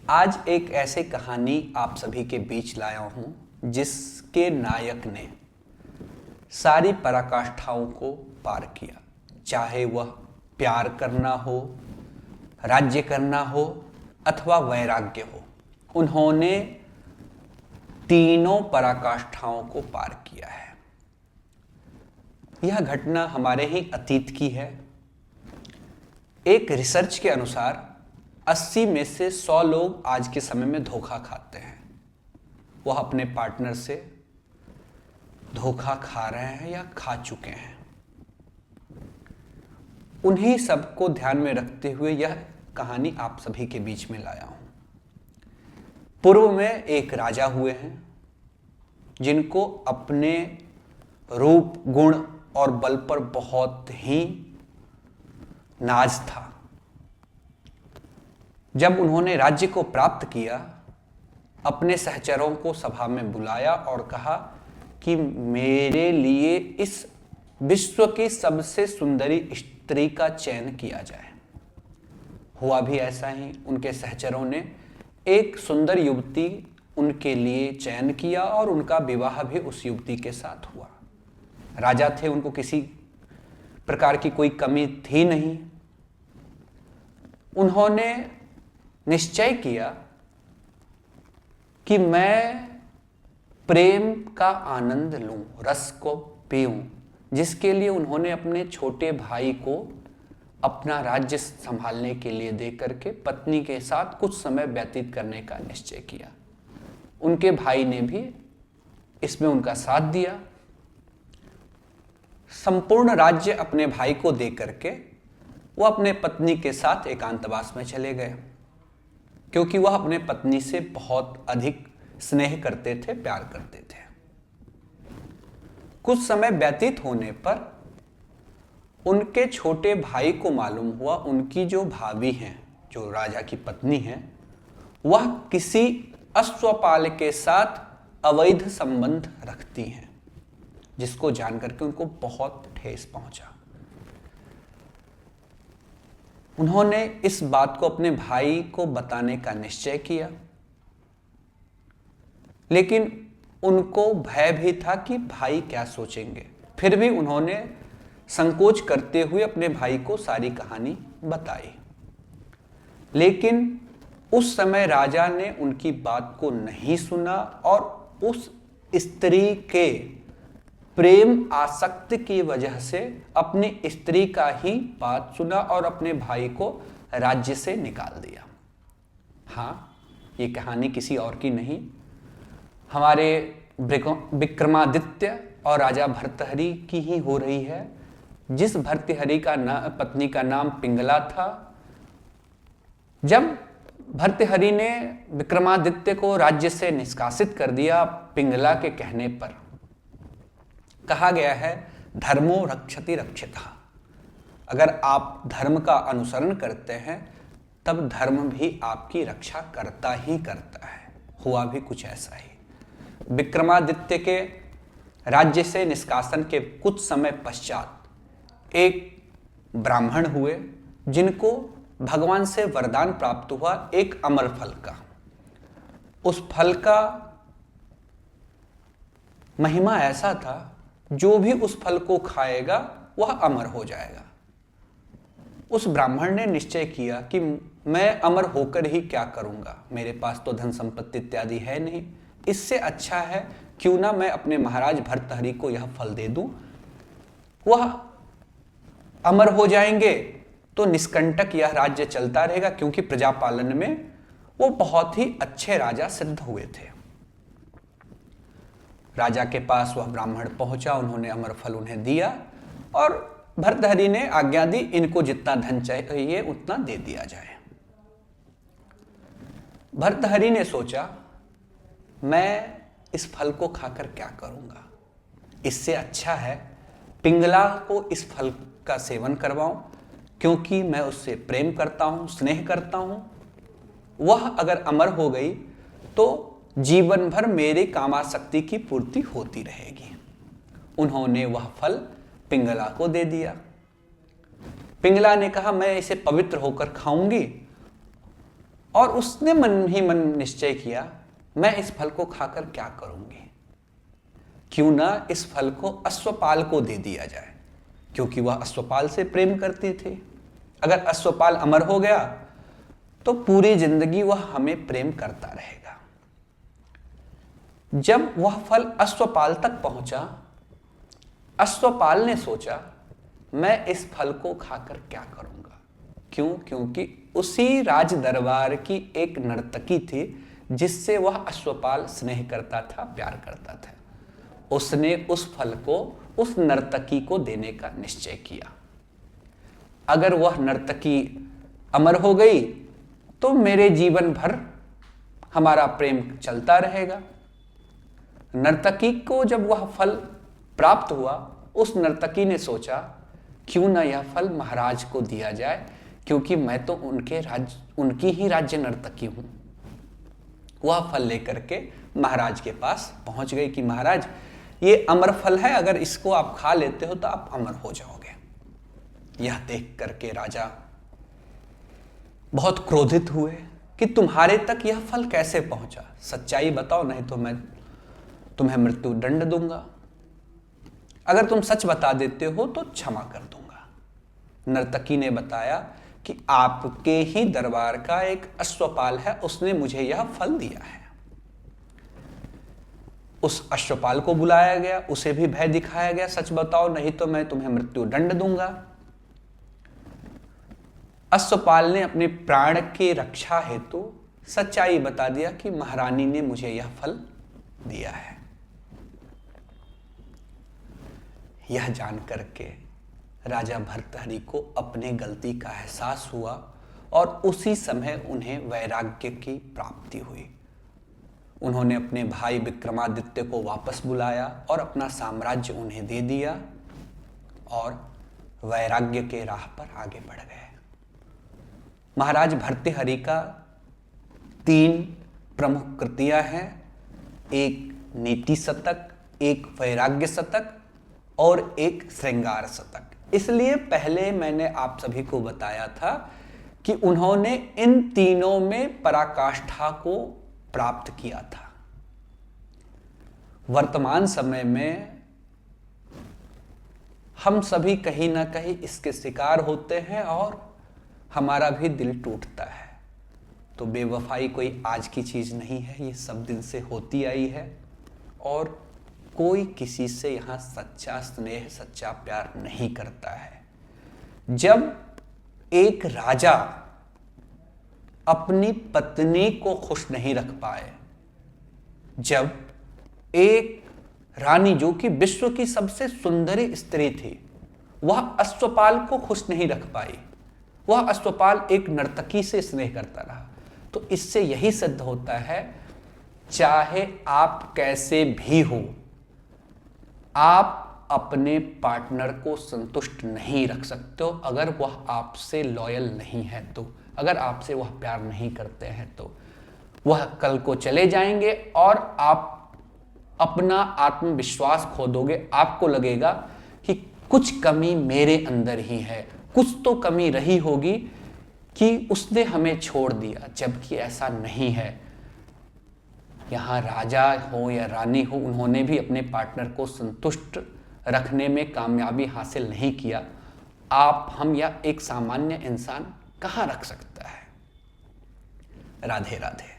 आज एक ऐसी कहानी आप सभी के बीच लाया हूं जिसके नायक ने सारी पराकाष्ठाओं को पार किया। चाहे वह प्यार करना हो, राज्य करना हो अथवा वैराग्य हो, उन्होंने तीनों पराकाष्ठाओं को पार किया है। यह घटना हमारे ही अतीत की है। एक रिसर्च के अनुसार 80 में से 100 लोग आज के समय में धोखा खाते हैं। वह अपने पार्टनर से धोखा खा रहे हैं या खा चुके हैं। उन्हीं सबको ध्यान में रखते हुए यह कहानी आप सभी के बीच में लाया हूं। पूर्व में एक राजा हुए हैं जिनको अपने रूप, गुण और बल पर बहुत ही नाज था। जब उन्होंने राज्य को प्राप्त किया, अपने सहचरों को सभा में बुलाया और कहा कि मेरे लिए इस विश्व की सबसे सुंदरी स्त्री का चयन किया जाए। हुआ भी ऐसा ही। उनके सहचरों ने एक सुंदर युवती उनके लिए चयन किया और उनका विवाह भी उस युवती के साथ हुआ। राजा थे, उनको किसी प्रकार की कोई कमी थी नहीं। उन्होंने निश्चय किया कि मैं प्रेम का आनंद लूं, रस को पीऊं, जिसके लिए उन्होंने अपने छोटे भाई को अपना राज्य संभालने के लिए देकर के पत्नी के साथ कुछ समय व्यतीत करने का निश्चय किया। उनके भाई ने भी इसमें उनका साथ दिया। संपूर्ण राज्य अपने भाई को देकर के वह अपने पत्नी के साथ एकांतवास में चले गए, क्योंकि वह अपने पत्नी से बहुत अधिक स्नेह करते थे, प्यार करते थे। कुछ समय व्यतीत होने पर उनके छोटे भाई को मालूम हुआ उनकी जो भाभी हैं, जो राजा की पत्नी हैं, वह किसी अश्वपाल के साथ अवैध संबंध रखती हैं, जिसको जानकर के उनको बहुत ठेस पहुंचा। उन्होंने इस बात को अपने भाई को बताने का निश्चय किया, लेकिन उनको भय भी था कि भाई क्या सोचेंगे। फिर भी उन्होंने संकोच करते हुए अपने भाई को सारी कहानी बताई। लेकिन उस समय राजा ने उनकी बात को नहीं सुना और उस स्त्री के प्रेम आसक्ति की वजह से अपनी स्त्री का ही बात सुना और अपने भाई को राज्य से निकाल दिया। हाँ, ये कहानी किसी और की नहीं, हमारे विक्रमादित्य और राजा भर्तृहरि की ही हो रही है। जिस भर्तृहरि का पत्नी का नाम पिंगला था। जब भर्तृहरि ने विक्रमादित्य को राज्य से निष्कासित कर दिया पिंगला के कहने पर, कहा गया है धर्मो रक्षति रक्षिता। अगर आप धर्म का अनुसरण करते हैं तब धर्म भी आपकी रक्षा करता ही करता है। हुआ भी कुछ ऐसा ही। विक्रमादित्य के राज्य से निष्कासन के कुछ समय पश्चात एक ब्राह्मण हुए जिनको भगवान से वरदान प्राप्त हुआ एक अमर फल का। उस फल का महिमा ऐसा था, जो भी उस फल को खाएगा वह अमर हो जाएगा। उस ब्राह्मण ने निश्चय किया कि मैं अमर होकर ही क्या करूंगा, मेरे पास तो धन संपत्ति इत्यादि है नहीं। इससे अच्छा है क्यों ना मैं अपने महाराज भर्तृहरि को यह फल दे दूं, वह अमर हो जाएंगे तो निष्कंटक यह राज्य चलता रहेगा, क्योंकि प्रजा पालन में वो बहुत ही अच्छे राजा सिद्ध हुए थे। राजा के पास वह ब्राह्मण पहुंचा, उन्होंने अमर फल उन्हें दिया और भर्तृहरि ने आज्ञा दी, इनको जितना धन चाहिए उतना दे दिया जाए। भर्तृहरि ने सोचा, मैं इस फल को खाकर क्या करूंगा, इससे अच्छा है पिंगला को इस फल का सेवन करवाऊं, क्योंकि मैं उससे प्रेम करता हूं, स्नेह करता हूं। वह अगर अमर हो गई तो जीवन भर मेरी कामासक्ति की पूर्ति होती रहेगी। उन्होंने वह फल पिंगला को दे दिया। पिंगला ने कहा, मैं इसे पवित्र होकर खाऊंगी और उसने मन ही मन निश्चय किया, मैं इस फल को खाकर क्या करूंगी, क्यों ना इस फल को अश्वपाल को दे दिया जाए, क्योंकि वह अश्वपाल से प्रेम करती थी। अगर अश्वपाल अमर हो गया तो पूरी जिंदगी वह हमें प्रेम करता रहेगा। जब वह फल अश्वपाल तक पहुंचा, अश्वपाल ने सोचा, मैं इस फल को खाकर क्या करूंगा। क्यों? क्योंकि उसी राज दरबार की एक नर्तकी थी जिससे वह अश्वपाल स्नेह करता था, प्यार करता था। उसने उस फल को उस नर्तकी को देने का निश्चय किया। अगर वह नर्तकी अमर हो गई तो मेरे जीवन भर हमारा प्रेम चलता रहेगा। नर्तकी को जब वह फल प्राप्त हुआ, उस नर्तकी ने सोचा, क्यों ना यह फल महाराज को दिया जाए, क्योंकि मैं तो उनकी ही राज्य नर्तकी हूं। वह फल लेकर के महाराज के पास पहुंच गई कि महाराज, ये अमर फल है, अगर इसको आप खा लेते हो तो आप अमर हो जाओगे। यह देख करके राजा बहुत क्रोधित हुए कि तुम्हारे तक यह फल कैसे पहुंचा, सच्चाई बताओ, नहीं तो मैं तुम्हें मृत्यु दंड दूंगा। अगर तुम सच बता देते हो तो क्षमा कर दूंगा। नर्तकी ने बताया कि आपके ही दरबार का एक अश्वपाल है, उसने मुझे यह फल दिया है। उस अश्वपाल को बुलाया गया, उसे भी भय दिखाया गया, सच बताओ नहीं तो मैं तुम्हें मृत्यु दंड दूंगा। अश्वपाल ने अपने प्राण की रक्षा हेतु सच्चाई बता दिया कि महारानी ने मुझे यह फल दिया है। यह जान करके राजा भर्तहरि को अपने गलती का एहसास हुआ और उसी समय उन्हें वैराग्य की प्राप्ति हुई। उन्होंने अपने भाई विक्रमादित्य को वापस बुलाया और अपना साम्राज्य उन्हें दे दिया और वैराग्य के राह पर आगे बढ़ गए। महाराज भर्तृहरि का 3 प्रमुख कृतियां हैं, एक नीति शतक, एक वैराग्य शतक और एक श्रृंगार शतक। इसलिए पहले मैंने आप सभी को बताया था कि उन्होंने इन तीनों में पराकाष्ठा को प्राप्त किया था। वर्तमान समय में हम सभी कहीं ना कहीं इसके शिकार होते हैं और हमारा भी दिल टूटता है। तो बेवफाई कोई आज की चीज नहीं है, ये सब दिन से होती आई है और कोई किसी से यहां सच्चा स्नेह, सच्चा प्यार नहीं करता है। जब एक राजा अपनी पत्नी को खुश नहीं रख पाए, जब एक रानी जो कि विश्व की सबसे सुंदरी स्त्री थी, वह अश्वपाल को खुश नहीं रख पाई, वह अश्वपाल एक नर्तकी से स्नेह करता रहा, तो इससे यही सिद्ध होता है, चाहे आप कैसे भी हो, आप अपने पार्टनर को संतुष्ट नहीं रख सकते हो अगर वह आपसे लॉयल नहीं है तो, अगर आपसे वह प्यार नहीं करते हैं तो। वह कल को चले जाएंगे और आप अपना आत्मविश्वास खो दोगे। आपको लगेगा कि कुछ कमी मेरे अंदर ही है, कुछ तो कमी रही होगी कि उसने हमें छोड़ दिया, जबकि ऐसा नहीं है। यहाँ राजा हो या रानी हो, उन्होंने भी अपने पार्टनर को संतुष्ट रखने में कामयाबी हासिल नहीं किया। आप, हम या एक सामान्य इंसान कहाँ रख सकता है। राधे राधे।